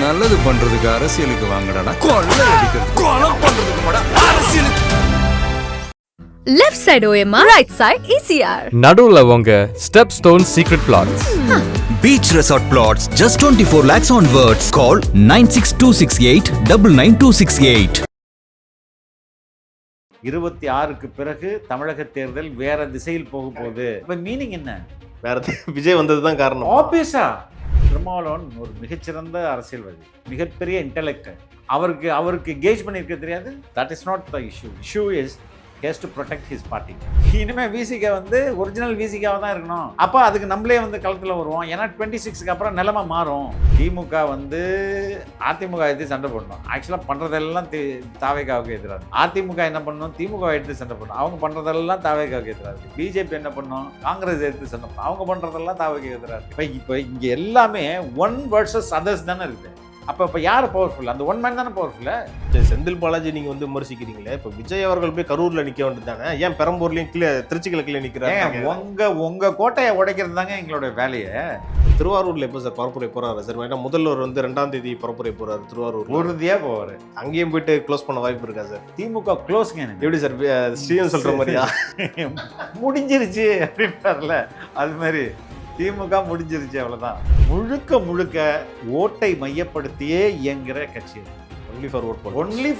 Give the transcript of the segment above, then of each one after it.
நல்லது பண்றதுக்கு அரசியலுக்கு வாங்கடா, கொள்ளை அடிக்கிறது கொலை பண்றதுக்கு கூட அரசியலுக்கு. Left side OMR, right side ECR. நடுவுல உங்க step stone secret plots. Beach Resort Plots, just 24 lakhs onwards. Call 9626899268. 26க்கு பிறகு தமிழக தேர்தல் வேற திசையில் போக போகுது. இப்ப மீனிங் என்ன? வேற விஜய் வந்ததுதான் காரணம். ஆப்வியஸா திருமாவளவன் ஒரு மிகச்சிறந்த அரசியல்வாதி, மிகப்பெரிய இன்டெலெக்ட். அவருக்கு கேஜ் பண்ணியிருக்க தெரியாது. That is not the issue is has to protect his party. இனிமேல் விசிகா வந்து ஒரிஜினல் விசிகாவாக தான் இருக்கணும். அப்போ அதுக்கு நம்மளே வந்து களத்தில் வருவோம். ஏன்னா 26க்கு அப்புறம் நிலைமை மாறும். திமுக வந்து அதிமுக எடுத்து சண்டை போடணும். ஆக்சுவலாக பண்ணுறதெல்லாம் தாவேகாவுக்கு எதிராக. அதிமுக என்ன பண்ணணும்? திமுக எடுத்து சண்டை போடணும். அவங்க பண்ணுறதெல்லாம் தாவேகாவுக்கு எதிராக இருக்குது. பிஜேபி என்ன பண்ணணும்? காங்கிரஸ் எடுத்து சண்டை போடணும். அவங்க பண்ணுறதெல்லாம் தாவேகாவுக்கு எதிராக இருக்குது. இப்போ இங்கே எல்லாமே ஒன் வர்சஸ் அதர்ஸ் தானே இருக்குது. அப்போ யார் பவர்ஃபுல்? அந்த ஒன் மேன் தானே பவர்ஃபுல்லா? செந்தில் பாலாஜி நீங்க வந்து விமர்சிக்கிறீங்களே, இப்போ விஜய் அவர்கள் போய் கரூர்ல நிக்க வேண்டியது தானே? ஏன் பெரம்பூர்லயும் கீழே திருச்சி கிழக்குல நிக்கிறாங்க? உங்க கோட்டையை உடைக்கிறது தாங்க எங்களோட வேலையை. திருவாரூர்ல எப்போ சார் பரப்புரை போறாரு சார்? ஏன்னா முதல்வர் வந்து 2ஆம் தேதி பரப்புரை போறாரு திருவாரூர். உறுதியா போவாரு. அங்கேயும் போயிட்டு க்ளோஸ் பண்ண வாய்ப்பு இருக்கா சார்? திமுக க்ளோஸ்ங்க. எப்படி சார் ஸ்ரீஎம் சொல்ற மாதிரியா? முடிஞ்சிருச்சு அப்படின்றாருல, அது மாதிரி திமுக முடிஞ்சிருச்சு, அவ்வளவுதான். முழுக்க ஓட்டை மையப்படுத்தியே இயங்குற கட்சி. Only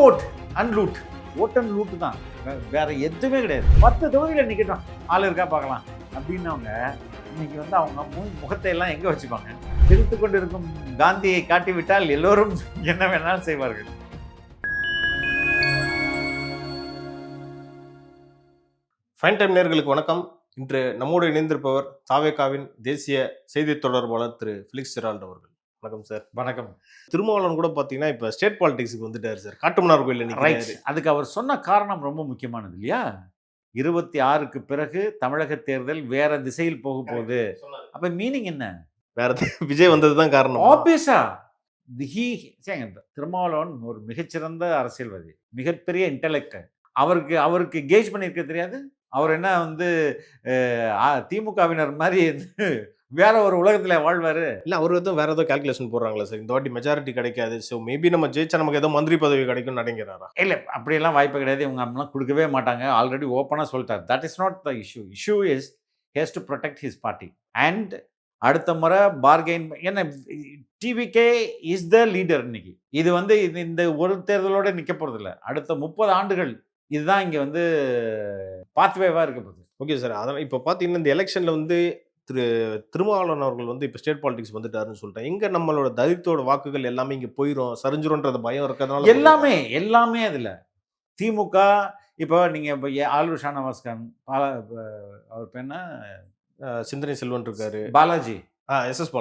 vote and loot. Vote and loot தான், வேற எதுவுமே கிடையாது. 10 தொகுதியில் நிக்கட்டும், ஆள் இருக்கா பார்க்கலாம் அப்படின்னவங்க இன்னைக்கு வந்து அவங்க முகத்தை எல்லாம் எங்க வச்சுப்பாங்க? சிரித்து கொண்டு இருக்கும் காந்தியை காட்டிவிட்டால் எல்லோரும் என்ன வேணாலும் செய்வார்கள். ஃபைன் டைம் நேயர்களுக்கு வணக்கம். இன்று நம்மோடு இணைந்திருப்பவர் தாவேகாவின் தேசிய செய்தி தொடர்பாளர் திரு ஃபிலிக்ஸ் ஜெரால்ட் அவர்கள். வணக்கம் சார். வணக்கம். திருமாவளவன் கூட பார்த்தீங்கன்னா இப்போ ஸ்டேட் பாலிடிக்ஸுக்கு வந்துட்டாரு சார். காட்டுமன்னார் கோயிலில் நிற்கிறாரு. அதுக்கு அவர் சொன்ன காரணம் ரொம்ப முக்கியமானது இல்லையா? 26க்கு பிறகு தமிழக தேர்தல் வேற திசையில் போக போகுது. அப்ப மீனிங் என்ன? வேற விஜய் வந்ததுதான் காரணம். ஆப்வியஸா திருமாவளவன் ஒரு மிகச்சிறந்த அரசியல்வாதி, மிகப்பெரிய இன்டெலெக்ட். அவருக்கு கேஜ் பண்ணியிருக்க தெரியாது. அவர் என்ன வந்து திமுகவினர் மாதிரி வேற ஒரு உலகத்துல வாழ்வாரு? இல்ல, அவரு எதுவும் வேற ஏதோ கால்குலேஷன் போடுறாங்களா சார்? இந்த வாட்டி மெஜாரிட்டி கிடைக்காது, ஸோ மேபி நம்ம ஜெயிச்சா நமக்கு ஏதோ மந்திரி பதவி கிடைக்கும் நினைக்கிறாரா? இல்ல, அப்படியெல்லாம் வாய்ப்பு கிடையாது. இவங்க அப்படிலாம் கொடுக்கவே மாட்டாங்க. ஆல்ரெடி ஓப்பனா சொல்லிட்டார். That is not the issue is has to protect his party. And அடுத்த முறை பார்கெயின் என்ன, டிவிகே இஸ் த லீடர். இன்னைக்கு இது வந்து இந்த ஒரு தேர்தலோட நிக்க போறது இல்லை. அடுத்த 30 ஆண்டுகள் இதுதான் இங்க வந்து பாத்வேவா இருக்க போகுது. Okay sir. அதனால் இப்போ பார்த்தீங்கன்னா இந்த எலெக்ஷன்ல வந்து திருமாவளவன் அவர்கள் வந்து இப்போ ஸ்டேட் பாலிடிக்ஸ் வந்துட்டாருன்னு சொல்லிட்டேன். எங்க நம்மளோட தலித்தோட வாக்குகள் எல்லாமே இங்க போயிடும், சரிஞ்சிரும்ன்றது பயம் இருக்கிறதுனால எல்லாமே அதுல திமுக. இப்போ நீங்க இப்போ ஆலூர் ஷானவாஸ் கான், அவர் பேர் என்ன, சிந்தனை செல்வன் இருக்காரு, பாலாஜி, எஸ்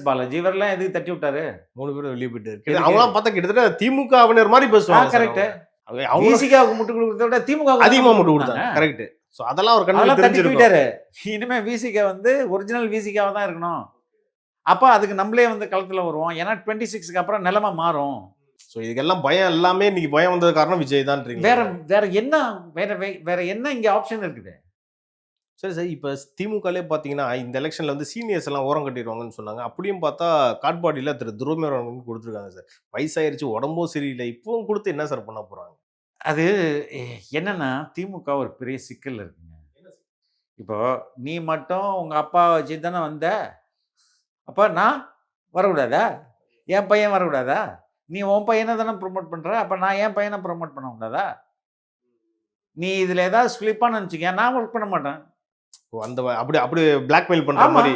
பாலாஜி, இவரெல்லாம் எதுக்கு தட்டி விட்டாரு? 3 பேரும் வெளியே போயிட்டு அவங்களாம் பார்த்தா கிட்டத்தட்ட திமுகவினர் மாதிரி பேசுவாங்க. கரெக்ட். விசிகாவுக்கு முட்டு கொடுக்கறத விட திமுக அதிகமா முட்டு கொடுத்தாங்க. கரெக்ட். சோ அதெல்லாம் ஒரு கண்ணு தெரிஞ்சிருக்காரு. இனிமே விசிகா வந்து ஒரிஜினல் விசிகாவா தான் இருக்கணும். அப்ப அதுக்கு நம்மளே வந்து களத்துல வருவோம். ஏன்னா 26க்கு அப்புறம் நிலைமை மாறும். சோ இதுக்கெல்லாம் பயம், எல்லாமே இன்னைக்கு பயம் வந்தது காரணம் விஜய் தான். வேற என்ன இங்க ஆப்ஷன் இருக்குது? சரி சார். இப்போ திமுகலே பார்த்தீங்கன்னா இந்த எலெக்ஷனில் வந்து சீனியர்ஸ் எல்லாம் ஓரம் கட்டிடுவாங்கன்னு சொன்னாங்க. அப்படியும் பார்த்தா காட்பாடியில் திரு துரைமுருகன் கொடுத்துருக்காங்க சார். வயசாயிருச்சு, உடம்பும் சரியில்லை, இப்பவும் கொடுத்து என்ன சார் பண்ண போகிறாங்க? அது என்னன்னா, திமுக ஒரு பெரிய சிக்கல் இருக்குங்க. இப்போ நீ மட்டும் உங்கள் அப்பா வச்சு தானே வந்த, அப்போ நான் வரக்கூடாதா? என் பையன் வரக்கூடாதா? நீ உன் பையனை தானே ப்ரொமோட் பண்ணுற, அப்போ நான் என் பையனை ப்ரொமோட் பண்ண கூடாதா? நீ இதில் ஏதாவது ஸ்லிப்பான்னு நினச்சிக்க, நான் ஒர்க் பண்ண மாட்டேன். அந்த அப்படி பிளாக்மெயில் பண்ற மாதிரி.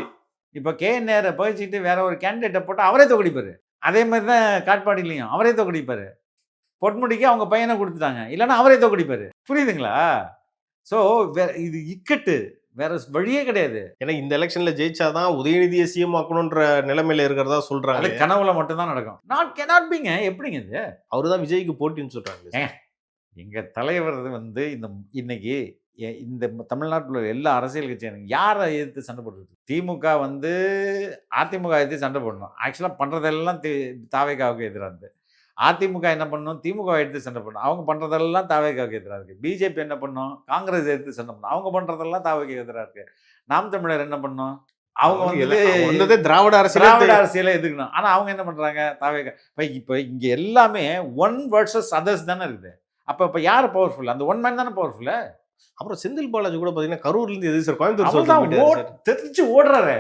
இப்போ KNR போயிச்சுட்டு வேற ஒரு கேண்டிடேட்டை போட்டு அவரே தோக்கடிப்பாரு. அதே மாதிரி தான் காட்பாடிலையும் அவரே தோக்கடிப்பாரு. பொன்முடிக்கு அவங்க பையனை கொடுத்துட்டாங்க, இல்லைன்னா அவரே தோக்கடிப்பாரு. புரியுதுங்களா? ஸோ இது இக்கட்டு, வேற வழியே கிடையாது. ஏன்னா இந்த எலெக்ஷன்ல ஜெயிச்சாதான் உதயநிதியை சிஎம் ஆக்கணும்ன்ற நிலைமையில இருக்கிறதா சொல்றாங்க. அது கனவுல மட்டும் தான் நடக்கும். cannot beங்க. எப்படிங்க இது? அவருதான் விஜய்க்கு போட்டின்னு சொல்றாங்க. எங்க தலைவர் வந்து இன்னைக்கு இந்த தமிழ்நாட்டில் உள்ள எல்லா அரசியல் கட்சியும் யாரை எதிர்த்து சண்டை போடுறது? திமுக வந்து அதிமுக எதிர்த்து சண்டை போடணும். ஆக்சுவலாக பண்ணுறதெல்லாம் தாவேகாவுக்கு எதிராக. அதிமுக என்ன பண்ணணும்? திமுக எடுத்து சண்டை பண்ணணும். அவங்க பண்ணுறதெல்லாம் தாவேகாவுக்கு எதிராக இருக்குது. பிஜேபி என்ன பண்ணும்? காங்கிரஸ் எடுத்து சண்டை பண்ணணும். அவங்க பண்ணுறதெல்லாம் தாவேகாவுக்கு எதிராக இருக்குது. நாம் தமிழர் என்ன பண்ணோம்? அவங்க வந்து வந்ததே திராவிட அரசியல் திராவிட அரசியலை எதுக்கணும். ஆனா அவங்க என்ன பண்றாங்க, தாவேக இப்ப இங்க எல்லாமே ஒன் வர்சஸ் அதர்ஸ் தானே இருக்குது. அப்ப யாரு பவர்ஃபுல்? அந்த ஒன் மேன் தானே பவர்ஃபுல். அப்புறம் செந்தில் பாலாஜி கூட பாத்தீங்கன்னா கரூர்ல இருந்து எது சார் கோயம்புத்தூர் அவர்தான் தெரிஞ்சு ஓடுறாரு.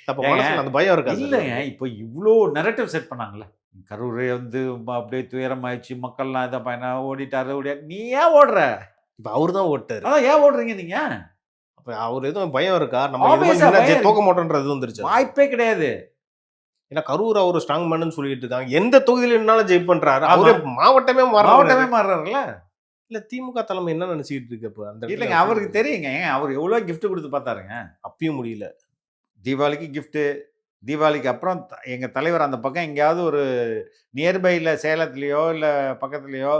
அப்ப மனசுல அந்த பயம் இருக்கா? இல்லைங்க, இப்போ இவ்வளோ நெரட்டிவ் செட் பண்ணாங்கல்ல, கரூர் வந்து அப்படியே துயரமாயிடுச்சு, மக்கள்லாம் இதை பையனா ஓடிட்டாரு. நீ ஏன் ஓடுற? இப்ப அவரு தான் ஓட்டாரு. அதான் ஏன் ஓடுறீங்க நீங்க? அப்ப அவர் எதுவும் பயம் இருக்கா? நம்ம Obvious ஆ பயம் தோக்க மாட்டோன்றது வந்துருச்சு. வாய்ப்பே கிடையாது. ஏன்னா கரூர் அவர் ஸ்ட்ராங் மேன் சொல்லிட்டு இருக்காங்க. எந்த தொகுதியில என்னாலும் ஜெயிப் பண்றாரு. ஆமா. அவரே மாவட்டமே மாவட்டமே மாறுறாருல்ல. இல்ல திமுக தலைமை என்ன நினைச்சிட்டு இருக்கு அப்ப அந்த இல்லைங்க, அவருக்கு தெரியுங்க. அவர் எவ்வளவு gift கொடுத்து பார்த்தாருங்க. அப்பயும் முடியல. தீபாவளிக்கு gift, தீபாவளிக்கு அப்புறம் எங்க தலைவர் அந்த பக்கம் எங்கேயாவது ஒரு நியர்பைல சேலத்துலயோ இல்ல பக்கத்துலயோ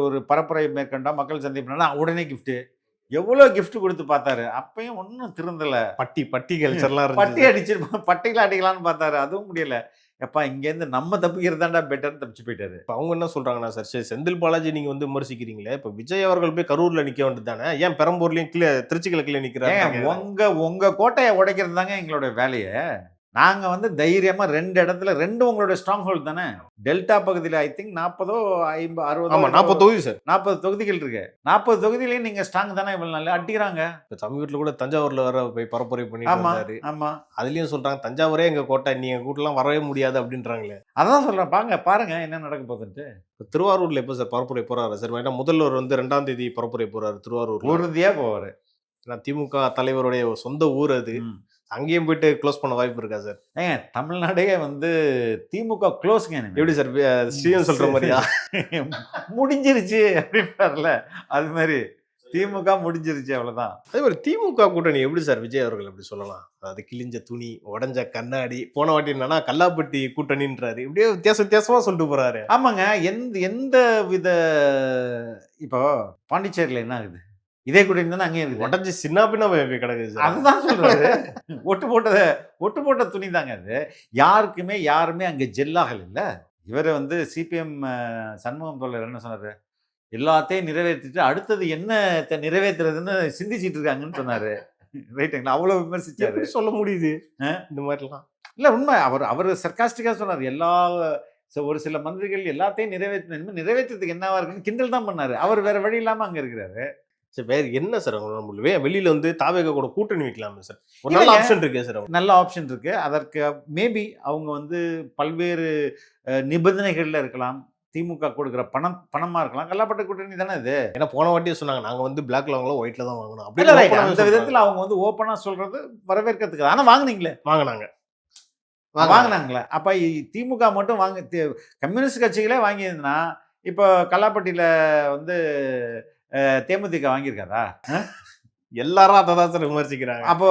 ஒரு பரப்புரை மேற்கொண்டா மக்கள் சந்திப்புனா உடனே gift. எவ்வளவு gift கொடுத்து பார்த்தாரு. அப்பயும் ஒன்றும் திருந்தல. பட்டி கல்ச்சர்லாம் பட்டி அடிச்சிருப்போம், பட்டிகளை அடிக்கலாம்னு பார்த்தாரு. அதுவும் முடியல. எப்பா இங்கேருந்து நம்ம தப்பிக்கிறது தான்டா பெட்டர்னு தப்பிச்சு போயிட்டாரு. இப்ப அவங்க என்ன சொல்றாங்கன்னா சார், சரி செந்தில் பாலாஜி நீங்க வந்து விமர்சிக்கிறீங்களே, இப்ப விஜய் அவர்கள் போய் கரூர்ல நிக்க வேண்டியது தானே, ஏன் பெரம்பூர்லயும் கீழே திருச்சி கிழக்குல நிக்கிறாங்க? உங்க கோட்டையை உடைக்கிறது தாங்க எங்களோட வேலையை. நாங்க வந்து தைரியமா 2 இடத்துல, 2 உங்களோட ஸ்ட்ராங் ஹோல்ட் தானே. டெல்டா பகுதியில் ஐ திங்க் 40 50 60 40 தொகுதி சார். 40 தொகுதிகள் இருக்கு. 40 தொகுதியிலையும் நீங்க ஸ்ட்ராங் தானே. இவ்வளவு நல்லா அடிக்கிறாங்க. இப்ப சமீபத்துல கூட தஞ்சாவூர்ல வர போய் பரப்புரை பண்ணிட்டு இருந்தாரு. ஆமா, அதுலயும் சொல்றாங்க தஞ்சாவூரே எங்க கோட்டை, நீங்க கூட்டெல்லாம் வரவே முடியாது அப்படின்றாங்களே. அதான் சொல்றேன். பாருங்க என்ன நடக்க போகுதுன்ட்டு. திருவாரூர்ல எப்ப சார் பரப்புரை போறாரு சார்? ஏன்னா முதல்வர் வந்து 2ஆம் தேதி பரப்புரை போறாரு திருவாரூர். உறுதியா போவாரு. ஏன்னா திமுக தலைவருடைய சொந்த ஊர் அது. அங்கேயும் போயிட்டு க்ளோஸ் பண்ண வாய்ப்பு இருக்கா சார்? ஏங்க தமிழ்நாடே வந்து திமுக க்ளோஸ்ங்க. எப்படி சார் ஸ்ரீவன் சொல்ற மாதிரியா? முடிஞ்சிருச்சு அப்படின்றாருல, அது மாதிரி திமுக முடிஞ்சிருச்சு, அவ்வளவுதான். அதே மாதிரி திமுக கூட்டணி எப்படி சார் விஜய் அவர்கள் எப்படி சொல்லலாம்? அதாவது கிழிஞ்ச துணி, உடஞ்ச கண்ணாடி, போன வாட்டி என்னன்னா கல்லாப்பட்டி கூட்டணின்றாரு. இப்படியே வித்தியாசமா சொல்லிட்டு போறாரு. ஆமாங்க. எந்த வித இப்போ பாண்டிச்சேரியில என்ன ஆகுது? இதே கூட்டணி தானே அங்கேயும் இருக்குது. உடஞ்சி சின்ன பின்ன கிடக்குது சார். அதுதான் சொல்றாரு. ஒட்டு போட்ட துணி தாங்க அது. யாருமே அங்க ஜெல்லாகல. இல்ல இவரை வந்து சிபிஎம் சண்முகம் தோழர் என்ன சொன்னாரு, எல்லாத்தையும் நிறைவேற்றிட்டு அடுத்தது என்ன நிறைவேற்றுறதுன்னு சிந்திச்சிட்டு இருக்காங்கன்னு சொன்னாரு. ரைட்டுங்களா? அவ்வளவு விமர்சிச்சாரு. சொல்ல முடியுது இந்த மாதிரிலாம்? இல்ல உண்மை. அவர் சர்காஸ்டிக்கா சொன்னார். ஒரு சில மந்திரிகள் எல்லாத்தையும் நிறைவேற்றுறதுக்கு என்னவா இருக்குன்னு கிண்டல் தான் பண்ணாரு. அவர் வேற வழி இல்லாம அங்க இருக்கிறாரு. சரி, வேற என்ன சார் நம்மளுவே வெளியில வந்து தாவேக கூட கூட்டணி வைக்கலாமே சார்? ஒரு நல்ல ஆப்ஷன் இருக்கு சார். நல்ல ஆப்ஷன் இருக்கு. அதற்கு மேபி அவங்க வந்து பல்வேறு நிபந்தனைகள்ல இருக்கலாம். திமுக கொடுக்குற பணமா இருக்கலாம். கல்லாப்பட்ட கூட்டணி தானே இது. ஏன்னா போன வாட்டியே சொன்னாங்க நாங்க வந்து பிளாக்ல வாங்கலாம், ஒயிட்ல தான் வாங்கணும் அப்படி. அந்த விதத்துல அவங்க வந்து ஓப்பனா சொல்றது வரவேற்கிறதுக்கு. ஆனா வாங்குனீங்களே, வாங்கினாங்களே. அப்ப திமுக மட்டும் கம்யூனிஸ்ட் கட்சிகளே வாங்கியிருந்தா இப்போ கல்லாப்பட்டியில வந்து தேமுதிக வாங்கியிருக்காதா? எல்லாரும் அதை தான் சார் விமர்சிக்கிறாங்க. அப்போ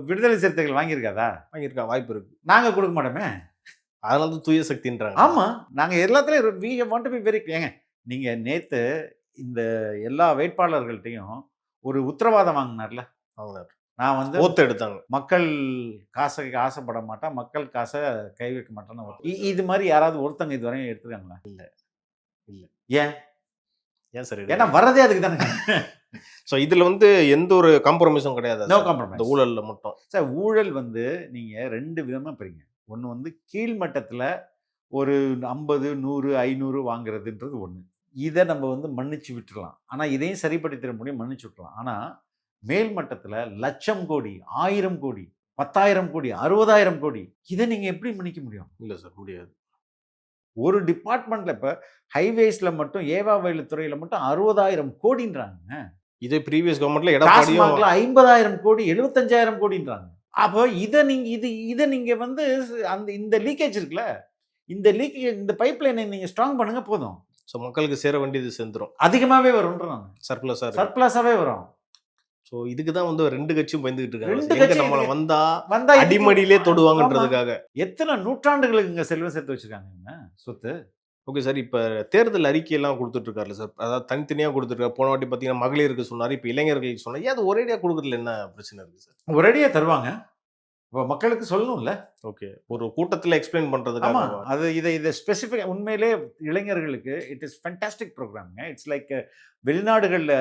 விடுதலை சிறுத்தைகள் வாங்கியிருக்காதா? வாங்கியிருக்கா, வாய்ப்பு இருக்கு. நாங்க கொடுக்க மாட்டோமே. அதனால தான் தூய சக்தின்றாங்க. ஆமா, நாங்க எல்லாத்துலயும் we want to be very clear. ஏங்க நீங்க நேத்து இந்த எல்லா வேட்பாளர்கள்ட்டையும் ஒரு உத்தரவாதம் வாங்கினார்ல. நான் வந்து ஓத்து எடுத்தாங்க. மக்கள் காசுக்கு ஆசைப்பட மாட்டேன், மக்கள் காசை கை வைக்க மாட்டேன்னு. இது மாதிரி யாராவது ஒருத்தங்க இதுவரையும் எடுத்துருக்காங்களா? இல்ல. ஏன் சார்? ஏன்னா வரதே அதுக்கு தானே. ஸோ இதில் வந்து எந்த ஒரு காம்ப்ரமைஸும் கிடையாது. No compromise. ஊழலில் மட்டும் சார் ஊழல் வந்து நீங்கள் 2 விதமாக பிரிங்க. ஒன்று வந்து கீழ்மட்டத்தில் ஒரு 50 100 500 வாங்குறதுன்றது ஒன்று. இதை நம்ம வந்து மன்னிச்சு விட்டுடலாம். ஆனால் இதையும் சரிப்படுத்திட முடியும், மன்னிச்சு விட்டுலாம். ஆனால் மேல் மட்டத்தில் லட்சம் கோடி, 1000 கோடி, 10,000 கோடி, 60,000 கோடி, இதை நீங்கள் எப்படி மன்னிக்க முடியும்? இல்லை சார், முடியாது. ஒரு டிபார்ட்மெண்ட்ல இப்ப ஹைவேஸ்ல மட்டும் ஏவா வயல் துறையில மட்டும் 60,000 கோடின்றாங்க. இதே ப்ரீவியஸ் கவர்மெண்ட்ல எடப்பாடியும் 50,000 கோடி, 75,000 கோடின்றாங்க. அப்போ இதை நீங்க வந்து இந்த லீக்கேஜ் இருக்குல்ல, இந்த பைப்லைனை நீங்க ஸ்ட்ராங் பண்ணுங்க போதும். ஸோ மக்களுக்கு சேர வேண்டியது சேர்ந்துரும். அதிகமாவே வரும்ன்ற நான் சர்ப்ளஸாவே வரும். ஸோ இதுக்கு தான் வந்து 2 கட்சியும் பயந்துகிட்டு இருக்காங்க. நம்மள வந்தா அடிமடியிலே தொடுவாங்கன்றதுக்காக. எத்தனை நூற்றாண்டுகளுக்கு இங்க செல்வம் சேர்த்து வச்சிருக்காங்க சொத்து. ஓகே சார், இப்போ தேர்தல் அறிக்கையெல்லாம் கொடுத்துட்டு இருக்காரு சார். அதாவது தனித்தனியாக கொடுத்துருக்காரு. போன வாட்டி பார்த்தீங்கன்னா மகளிருக்கு சொன்னார், இப்போ இளைஞர்களுக்கு சொன்னார். ஏன் அது ஒரேடியாக கொடுக்குறதுல என்ன பிரச்சனை இருக்குது சார்? ஒரேடியாக தருவாங்க, இப்போ மக்களுக்கு சொல்லணும்ல. ஓகே, ஒரு கூட்டத்தில் எக்ஸ்பிளைன் பண்ணுறதுக்காக. அது இதை ஸ்பெசிஃபிக் உண்மையிலே இளைஞர்களுக்கு இட் இஸ் ஃபேண்டாஸ்டிக் ப்ரோக்ராம்ங்க. இட்ஸ் லைக் வெளிநாடுகளில்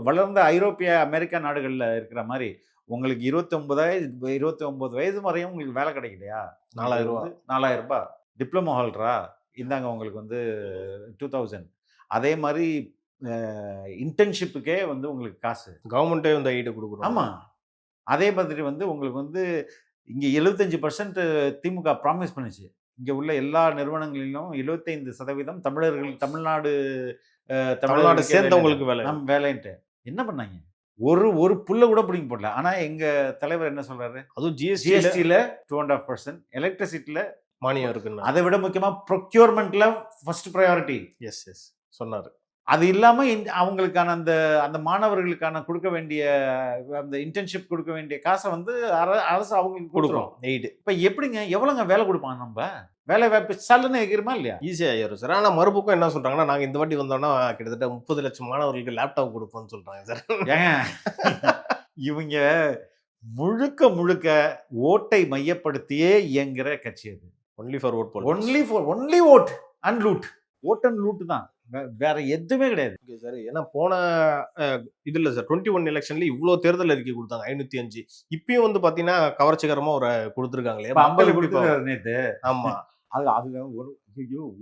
வளர்ந்த ஐரோப்பிய அமெரிக்கா நாடுகளில் இருக்கிற மாதிரி உங்களுக்கு 29 வயது வரையும் உங்களுக்கு வேலை கிடைக்கலையா? 4000 ரூபா. 4000 ரூபாய். டிப்ளமோ ஹோல்டரா? இந்தாங்க உங்களுக்கு வந்து 2000. அதே மாதிரி இன்டர்ன்ஷிப்புக்கே வந்து உங்களுக்கு காசு. கவர்மெண்ட்டே வந்து ஐடி கொடுக்குறோம். ஆமா. அதே மாதிரி வந்து உங்களுக்கு வந்து இங்க 75% திமுக ப்ராமிஸ் பண்ணுச்சு. இங்க உள்ள எல்லா நிறுவனங்களிலும் 75% தமிழர்கள் தமிழ்நாடு தமிழ்நாடு சேர்ந்தவங்களுக்கு வேலை. நம்ம வேலைன்ட்டு. என்ன பண்ணாங்க? ஒரு புல்ல கூட பிடிங்க போடல. ஆனா எங்க தலைவர் என்ன சொல்றாரு? அதுவும் ஜிஎஸ்டில 2.5%, எலக்ட்ரிசிட்டில மானியம் இருக்குன்னு. அதை விட முக்கியமா ப்ரொக்யூர்மெண்ட்ல ஃபர்ஸ்ட் ப்ரையாரிட்டி. எஸ் சொன்னாரு. அது இல்லாம அவங்களுக்கான அந்த மாணவர்களுக்கான கொடுக்க வேண்டிய அந்த இன்டர்ன்ஷிப் கொடுக்க வேண்டிய காசை வந்து அரசு அவங்களுக்கு கொடுக்கும். எய்டு. இப்ப எப்படிங்க எவ்வளவுங்க வேலை கொடுப்பாங்க? நம்ம வேலை வாய்ப்பு சல்லுன்னு எகிருமா இல்லையா? ஈஸியா ஆயிரும் சார். ஆனா மறுபக்கம் என்ன சொல்றாங்கன்னா, நாங்க இந்த வாட்டி வந்தோம்னா கிட்டத்தட்ட 30 லட்சம் மாணவர்களுக்கு லேப்டாப் கொடுப்போம்னு சொல்றாங்க சார். ஏங்க இவங்க முழுக்க ஓட்டை மையப்படுத்தியே இயங்குற கட்சி அது. Only for vote poll. Only vote and loot. Vote and loot தான், வேற எதுவுமே கிடையாது. சார் ஏன்னா போன இதுல சார் 21 எலெக்ஷன்ல இவ்வளவு தேர்தல் அறிக்கை கொடுத்தாங்க 505. இப்பயும் வந்து பாத்தீங்கன்னா கவர்ச்சிகரமா ஒரு கொடுத்துருக்காங்களே. 50 கொடுத்துருக்காரு நேத்து. ஆமா. அதுல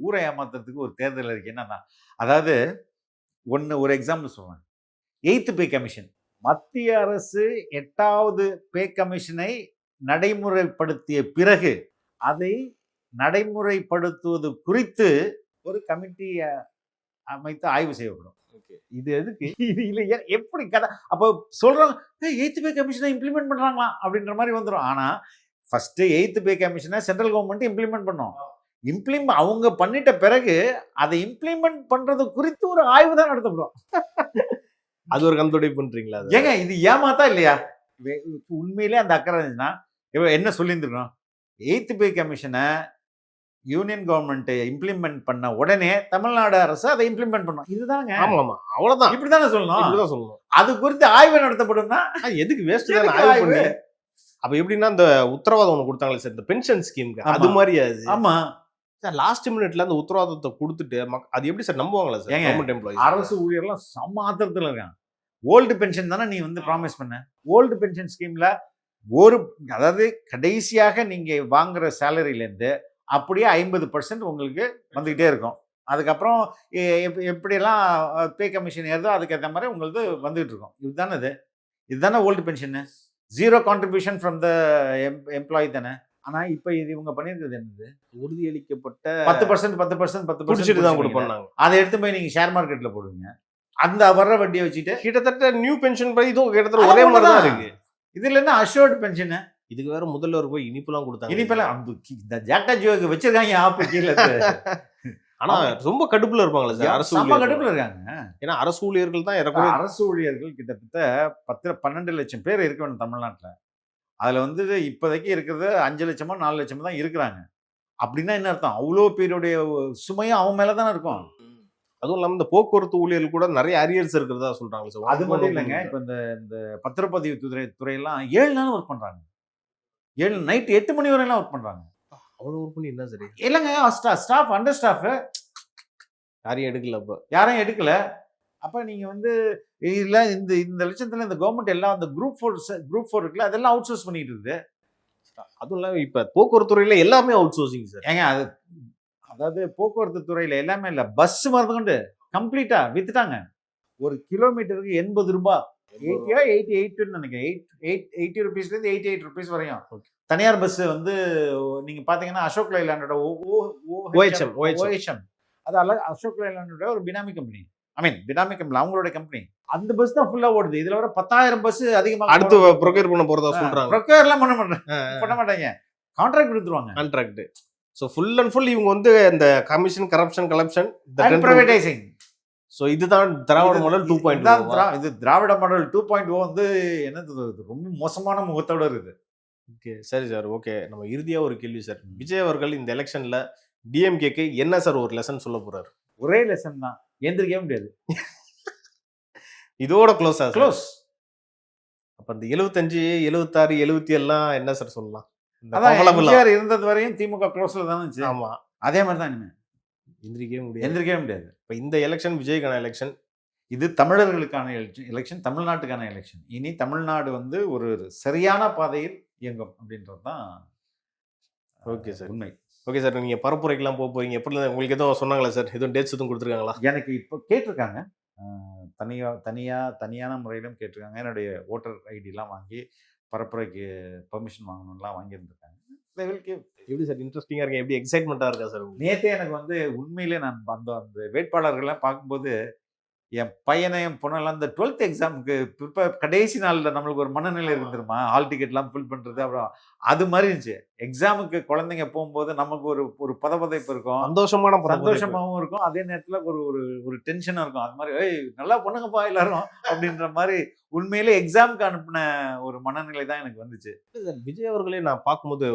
ஊரை ஏமாத்துறதுக்கு ஒரு தேர்தல் அறிக்கை என்னன்னா, அதாவது ஒரு எக்ஸாம்பிள் சொல்றேன். 8th pay commission. மத்திய அரசு 8வது பே கமிஷனை நடைமுறைப்படுத்திய பிறகு அதை நடைமுறைப்படுத்துவது குறித்து ஒரு கமிட்டி அமைத்து ஆய்வு செய்யப்படும். இது எதுக்கு? இது இல்ல எப்படி கதை? அப்போ சொல்றாங்க 8th பே கமிஷனை இம்ப்ளிமெண்ட் பண்றாங்களா அப்படின்ற மாதிரி வந்துடும். ஆனா ஃபர்ஸ்ட் 8th பே கமிஷனை சென்ட்ரல் கவர்மெண்ட் இம்ப்ளிமெண்ட் பண்ணும். அவங்க பண்ணிட்ட பிறகு அதை இம்ப்ளிமெண்ட் பண்றது குறித்து ஒரு ஆய்வு தான் நடத்தப்படும். அது ஒரு கந்தோடை பண்றீங்களா? ஏங்க இது ஏமாத்தா இல்லையா? உண்மையிலே அந்த அக்கறை இருந்துச்சுன்னா என்ன சொல்லியிருந்துருக்கணும்? 8th பே கமிஷனை யூனியன் கவர்மெண்ட் இம்ப்ளிமெண்ட் பண்ண உடனே தமிழ்நாடு அரசு அதை இம்ப்ளிமெண்ட் பண்ணும். இதுதாங்க. ஆமா அவ்வளவுதான். இப்படிதானே சொல்லணும். இப்படிதான் சொல்லணும். அது குறித்து ஆய்வு நடத்தப்படும்னா எதுக்கு வேஸ்ட் தான ஆய்வு பண்ணி? அப்ப எப்படின்னா இந்த உத்தரவாதம் ஒண்ணு கொடுத்தாங்களே சார், இந்த பென்ஷன் ஸ்கீம்க்கு அது மாதிரி அது. ஆமா சார், லாஸ்ட் மினிட்ல அந்த உத்தரவாதத்தை கொடுத்துட்டு அது எப்படி சார் நம்புவாங்களா சார்? கவர்மெண்ட் எம்ப்ளாயிஸ், அரசு ஊழியர்லாம் செம்ம ஆத்திரத்துல இருக்காங்க. ஓல்டு பென்ஷன் தானே நீ வந்து ப்ராமிஸ் பண்ண. ஓல்டு பென்ஷன் ஸ்கீம்ல அதாவது கடைசியாக நீங்க வாங்குற சேலரியிலேருந்து அப்படியே 50% உங்களுக்கு வந்துகிட்டே இருக்கும். அதுக்கப்புறம் எப்படியெல்லாம் பே கமிஷன் ஏறுதோ அதுக்கேற்ற மாதிரி உங்களுக்கு வந்துகிட்டு இருக்கும். இதுதானே old pension. 0 contribution from the employee தானே. ஆனா இப்ப இது இவங்க பண்ணிருக்கிறது என்னது? உறுதியளிக்கப்பட்ட 10% தான் கொடுப்பாங்க. அதை எடுத்து போய் நீங்க ஷேர் மார்க்கெட்ல போடுவீங்க. அந்த வர்ற வட்டியை வச்சுட்டு கிட்டத்தட்ட நியூ பென்ஷன் பிரைஸ் இதுவும் கிட்டத்தட்ட ஒரே மாதிரி தான் இருக்கு. இதுல என்ன அஷ்யூர்டு பென்ஷன்? இதுக்கு வேற முதல்வர் போய் இனிப்பெல்லாம் கொடுத்தாங்க. இனிப்பெல்லாம் இந்த ஜாக்டா ஜியோக்கு வச்சிருக்காங்க ஆப்பு கீழே. ஆனா ரொம்ப கடுப்புல இருப்பாங்களா சார்? அரசு கடுப்புல இருக்காங்க. ஏன்னா அரசு ஊழியர்கள் தான் அரசு ஊழியர்கள் கிட்டத்தட்ட 12 லட்சம் பேர் இருக்க வேணும் தமிழ்நாட்டுல. அதுல வந்து இப்போதைக்கு இருக்கிறது 5 லட்சமோ 4 லட்சமோ தான் இருக்கிறாங்க. அப்படின்னா என்ன அர்த்தம்? அவ்வளோ பேருடைய சுமையும் அவன் மேலதானே இருக்கும். அதுவும் இல்லாம இந்த போக்குவரத்து ஊழியர்கள் கூட நிறைய அரியர்ஸ் இருக்கிறதா சொல்றாங்க சார். அது மட்டும் இல்லைங்க. இப்ப இந்த பத்திரப்பதிவு துறையெல்லாம் 7 நாள் ஒர்க் பண்றாங்க. நைட் 8 மணி வரையெல்லாம் ஒர்க் பண்றாங்க. அவ்வளவு ஒர்க் பண்ணி என்ன சரி இல்லைங்க. ஸ்டாஃப் அண்டர் ஸ்டாஃப் யாரையும் எடுக்கல. அப்ப நீங்க வந்து இல்ல இந்த லட்சத்துல இந்த கவர்மெண்ட் எல்லாம் அந்த குரூப் 4 இருக்குல்ல அதெல்லாம் அவுட் சோர்ஸ் பண்ணிட்டு இருக்குது. அதுவும் இல்லாம இப்ப போக்குவரத்து துறையில எல்லாமே அவுட் சோர்சிங் சார். ஏங்க அதாவது போக்குவரத்து துறையில எல்லாமே இல்ல, பஸ் மறந்துகொண்டு கம்ப்ளீட்டா வித்துட்டாங்க. ஒரு கிலோமீட்டருக்கு 80 ரூபாய், 88 நினைக்கிறேன். 80 rupees இருந்து 88 rupees வரையும். தனியார் பஸ் வந்து நீங்க பாத்தீங்கன்னா அசோக் லைலாண்டோட OHM அது அசோக் லைலாண்டோட ஒரு பினாமி கம்பெனி. பினாமி கம்பெனி அவங்களோட கம்பெனி. அந்த பஸ் தான் ஃபுல்லா ஓடுது. இதுல வர 10,000 பஸ் அதிகமாக அடுத்து ப்ரொக்யூர் பண்ண போறதா சொல்றாங்க. ப்ரொக்யூர்லாம் பண்ண மாட்டாங்க, கான்ட்ராக்ட் கொடுத்துருவாங்க. Contract. So full and full இவங்க வந்து இந்த கமிஷன் கரப்ஷன் கலெக்ஷன் பிரைவேடைசிங். ஸோ இதுதான் திராவிட மாடல் 2.0. இது திராவிட மாடல் 2.0 வந்து என்னது ரொம்ப மோசமான முகத்தோட இருக்குது. ஓகே சரி சார். ஓகே, நம்ம இறுதியா ஒரு கேள்வி சார். விஜய் அவர்கள் இந்த எலெக்ஷன்ல டிஎம்கேக்கு என்ன சார் ஒரு லெசன் சொல்ல போறாரு? ஒரே லெசன் தான், எந்திரிக்கவே முடியாது. இதோட க்ளோஸ். அப்ப இந்த 75, 76, 77 என்ன சார் சொல்லலாம்? எம்ஜிஆர் இருந்தது வரையும் திமுக க்ளோஸ்ல தான் இருந்துச்சு. ஆமா, அதே மாதிரி தான் இனிமே எந்திரிக்கவே முடியாது. இப்ப இந்த எலெக்ஷன் விஜய்க்கான எலெக்ஷன். இது தமிழர்களுக்கான எலெக்ஷன், தமிழ்நாட்டுக்கான எலெக்ஷன். இனி தமிழ்நாடு வந்து ஒரு சரியான பாதையில் இயங்கும் அப்படின்றது தான் ஓகே சார். உண்மை. ஓகே சார், நீங்க பரப்புரைக்கெல்லாம் போக போறீங்க, எப்படி உங்களுக்கு எதுவும் சொன்னாங்களா சார்? எதுவும் டேட்ஸ் எதுவும் கொடுத்துருக்காங்களா? எனக்கு இப்போ கேட்டிருக்காங்க, தனியான முறையிலும் கேட்டிருக்காங்க. என்னுடைய ஓட்டர் ஐடிலாம் வாங்கி பரப்புரைக்கு பெர்மிஷன் வாங்கணும்லாம் வாங்கியிருந்திருக்காங்க. எப்படி சார் இன்ட்ரெஸ்டிங்கா இருக்கு, எப்படி எக்ஸைட்மெண்ட்டா இருக்கா சார் உங்களுக்கு? நேற்றே எனக்கு வந்து உண்மையிலே நான் அந்த வேட்பாளர்கள்லாம் பார்க்கும்போது என் பையனை என் பொண்ணெல்லாம் இந்த 12th எக்ஸாமுக்கு ப்ரிப்பேர் கடைசி நாளில் நம்மளுக்கு ஒரு மனநிலை இருந்துருமா, ஹால் டிக்கெட்லாம் ஃபில் பண்ணுறது, அப்புறம் அது மாதிரி இருந்துச்சு. எக்ஸாமுக்கு குழந்தைங்க போகும்போது நமக்கு ஒரு பதப்பதைப்பு இருக்கும், சந்தோஷமாகவும் இருக்கும், அதே நேரத்தில் ஒரு டென்ஷனாக இருக்கும். அது மாதிரி ஏய் நல்லா பண்ணுங்கப்பா எல்லாரும் அப்படின்ற மாதிரி உண்மையிலே எக்ஸாமுக்கு அனுப்பின ஒரு மனநிலை தான் எனக்கு வந்துச்சு. சார் விஜய் அவர்களே நான் பார்க்கும்போது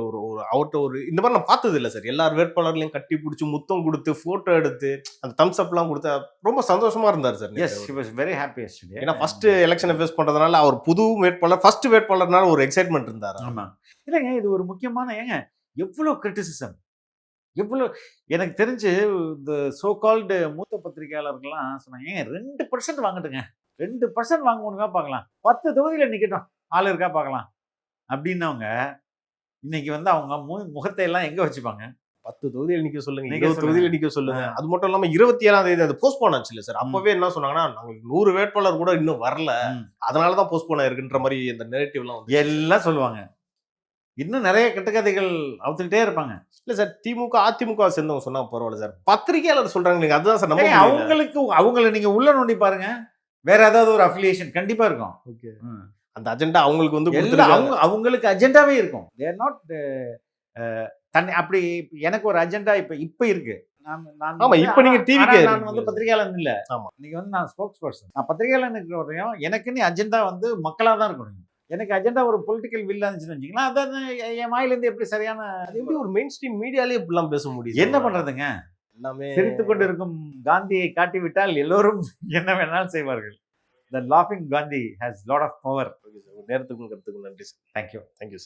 அவர்கிட்ட இந்த மாதிரி நான் பார்த்தது இல்லை சார். எல்லார் வேட்பாளர்களையும் கட்டி பிடிச்சி முத்தம் கொடுத்து போட்டோ எடுத்து அந்த தம்ஸ் அப்லாம் கொடுத்து ரொம்ப சந்தோஷமா இருந்தார் சார். Yes, he was very happy yesterday. ஏன்னா ஃபர்ஸ்ட் எலெக்ஷனை ஃபேஸ் பண்றதுனால அவர் புது வேட்பாளர், ஃபர்ஸ்ட் வேட்பாளர்னால ஒரு எக்ஸைட்மெண்ட் இருந்தார். ஆமா, இல்லைங்க, இது ஒரு முக்கியமான எவ்வளோ கிரிட்டிசிசம், எவ்வளோ எனக்கு தெரிஞ்சு இந்த சோ கால்டு மூத்த பத்திரிகையாளர்கள்லாம் சொன்னாங்க 2% வாங்கட்டுங்க, 2% வாங்க முடியுமா பார்க்கலாம், 10 தொகுதியில் நிற்கட்டும், ஆள் இருக்கா பார்க்கலாம் அப்படின்னவங்க இன்னைக்கு வந்து அவங்க முகத்தை எல்லாம் எங்க வச்சுப்பாங்க? 10 தொகுதியில் நிக்க சொல்லுங்க, 20 தொகுதியில் நிக்க சொல்லுங்க. அது மட்டும் இல்லாம 27ஆம் தேதி அது போஸ்ட்போன் ஆச்சு இல்ல சார்? அப்பவே என்ன சொன்னாங்கன்னா, நாங்களுக்கு 100 வேட்பாளர் கூட இன்னும் வரல, அதனாலதான் போஸ்ட்போன் ஆயிருக்குன்ற மாதிரி இந்த நெரேட்டிவ் எல்லாம் சொல்லுவாங்க. இன்னும் நிறைய கட்டுக்கதைகள் அவுத்துக்கிட்டே இருப்பாங்க. இல்ல சார், திமுக அதிமுக சேர்ந்தவங்க சொன்னா பரவாயில்ல சார், பத்திரிகையாளர் சொல்றாங்க அதுதான் சார் நம்ம அவங்களை நீங்க உள்ள நோண்டி பாருங்க, வேற ஏதாவது ஒரு அஃபிலியேஷன் கண்டிப்பா இருக்கும். ஓகே, அந்த அஜெண்டா அவங்களுக்கு வந்து அவங்களுக்கு அஜெண்டாவே இருக்கும். தேர் நாட் தண்ணி அப்படி. எனக்கு ஒரு அஜெண்டா இப்ப இருக்கு. இப்ப நீங்க டிவிக்கு நான் வந்து பத்திரிகையாளன் இல்ல, நீங்க வந்து நான் ஸ்போக்ஸ் பர்சன். நான் பத்திரிகையாளனுக்கு வரையும் எனக்குன்னு அஜெண்டா வந்து மக்களா தான் இருக்கணும். எனக்கு அஜெண்டா ஒரு பொலிட்டிக்கல் வில்லா இருந்துச்சுன்னு வச்சுக்கலாம், அதான் என் வாயிலிருந்து எப்படி சரியான, அது எப்படி ஒரு மெயின் ஸ்ட்ரீம் மீடியாலே இப்படிலாம் பேச முடியும்? என்ன பண்றதுங்க? எல்லாமே சிரித்துக் கொண்டு இருக்கும் காந்தியை காட்டிவிட்டால் எல்லோரும் என்ன வேணாலும் செய்வார்கள். The laughing Gandhi has lot of power. நேரத்துக்கும் கருத்துக்கும் நன்றி sir. Thank you. Thank you.